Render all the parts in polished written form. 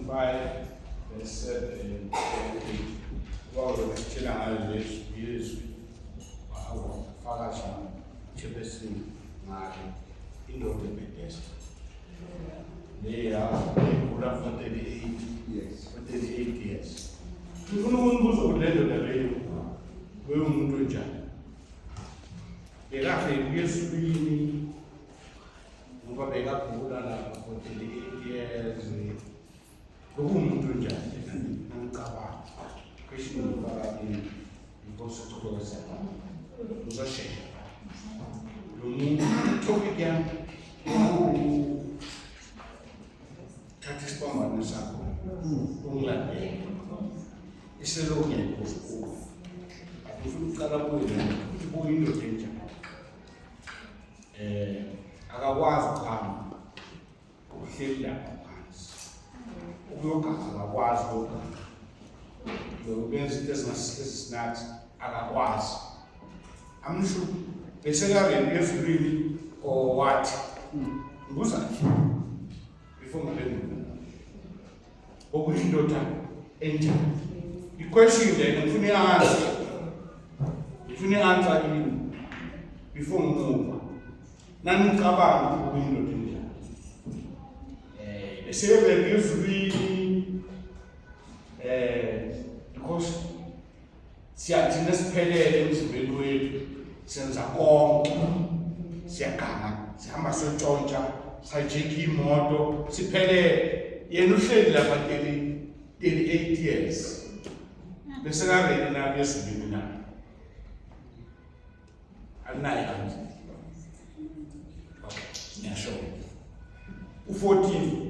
5, verse 7, 8. Well, tshela ngayo Yesu awafakaza chebesini ngayo indoda eBethesda. Leya kula for 38 years. For 38 years. Ngifuna ukubuza ulendo leyo. Wewe umuntu njani? Bekahle kuyesibini ngoba bekagula lapha for 38 years. Umuntu njani? Ngicabanga. Question ngifaka because ukuxoxa. Uzashesha. Lo muntu topic yami thatha isibambano sakho ungilandele. Iselokhu ngiyakuzwa. Ufuna uqala kuyo ubuye indoda enjani. Akakwazi ukuhamba. Uhleli lapha phansi. Ukuyogana akakwazi ukugana. Benza into ezinathi akakwazi. Amsho besekareni ezulwini or what? Ngibuza before ngiphendula. Okuyindoda enjani? I-question le ngifuna i-answer. Ngifuna i-answer kimi before ngimuva. Nani ngicabanga ukuthi okuyindoda enjani? Besekareni ezulwini because siyathina siphelele emzimbeni wethu senza konke siyagana sihamba siyotshontsha sayijika imoto siphelele yena uhleli lapha 38 years bese kareni nabi esibini na alinayo kanti okay ngiyasho u14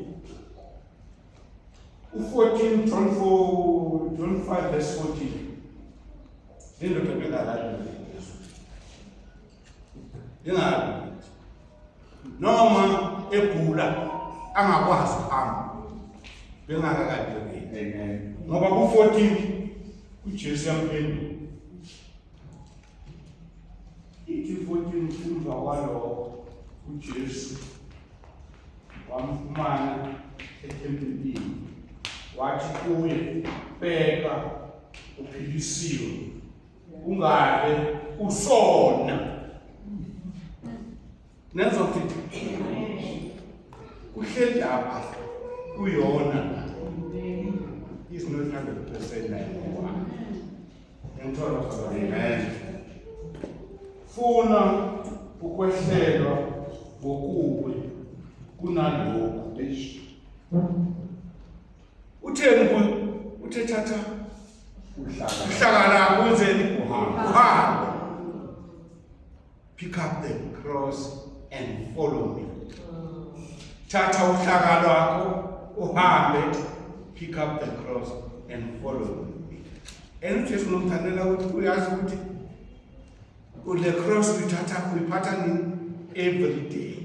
John 5 verse 14 Lelo tebeka la Yesu. Yena noma egula angakwazi ukuhamba. Bengakakade. Amen. Ngoba ku14 uJesu yamphendula. Ithi 14 kumva kwalo uJesu wamfumana ethempelini. Wathi kuye bheka uphilisiwe. Ungabe usona nenza ukuthi uhleli lapha uyona is not 100% like one ngithola ukuthi amen funa ukwehlelwa ngokubi kunalokho utheni uthethatha uhlala kuzeni uhamba pick up the cross and follow me thatha uhlaka lwakho uhambe pick up the cross and follow me uJesu nomthandela ukuthi uyazi ukuthi le cross uyiphatha ni every day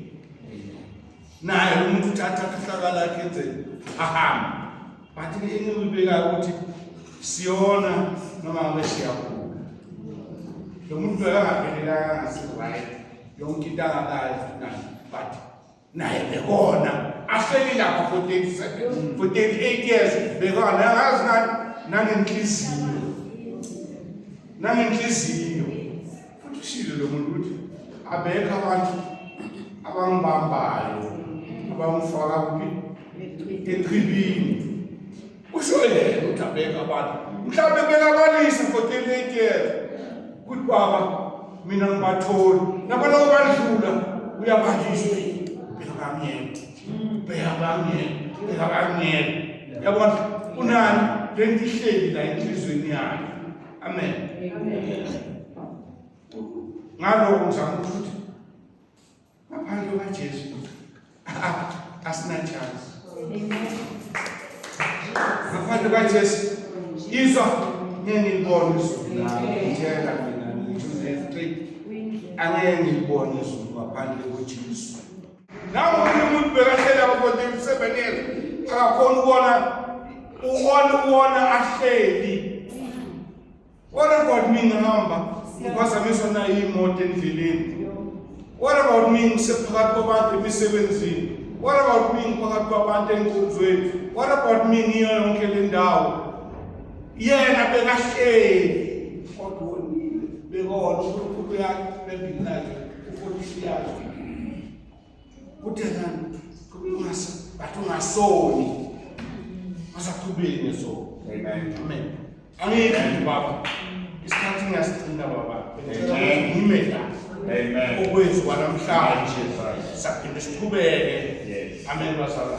naye umuntu uthatha uhlaka lakhe enzeni ahambe but engibeka ukuthi siyona noma ngesiyakho lo muntu akaphelelanga ngasiright yonke into akalayo but naye bekona ahleli lapha for 38 years bekona yazi nangenhliziyo futhi ushilo lo muntu ukuthi abekho abantu abangibambayo abangifaka kuphi eqhibini usho yena ukuthi abekho abantu mhlawumbe bekabalisa for 38 years ukuthi baba mina ngibatholi nabaloku badlula uyabalisa bekabangiyela yabona unani lento ihleli la enhlizweni yakhe amen ngalokho ngizama ukuthi ngaphandle kaJesu asina chance ngaphandle kaJesu izwa ngiyibona izulu ngitshela mina ngithi angeke ngibone izulu ngaphandle kaJesu nawo umuntu bekahlela for 37 years akakhona ukubona ahleli what about me ngihamba ngiphazamiswa nayo imoto endleleni what about me ngisephakathi kwabantu emisebenzini What about me phakathi kwabantu enkonzweni? What about me ngiyo yonke le ndawo? Yena bekahleli kodwa wonile bekona uNkulunkulu yakhe bebili lakhe u40 years. Kuthengani ungasoni asaqhubeki ngeso. Amen. Angithi baba isikhathi ngiyasigcina baba. Ngimela. Amen. Okwenziwa kwanamhlanje saphinde siqhubeke. Amen basala.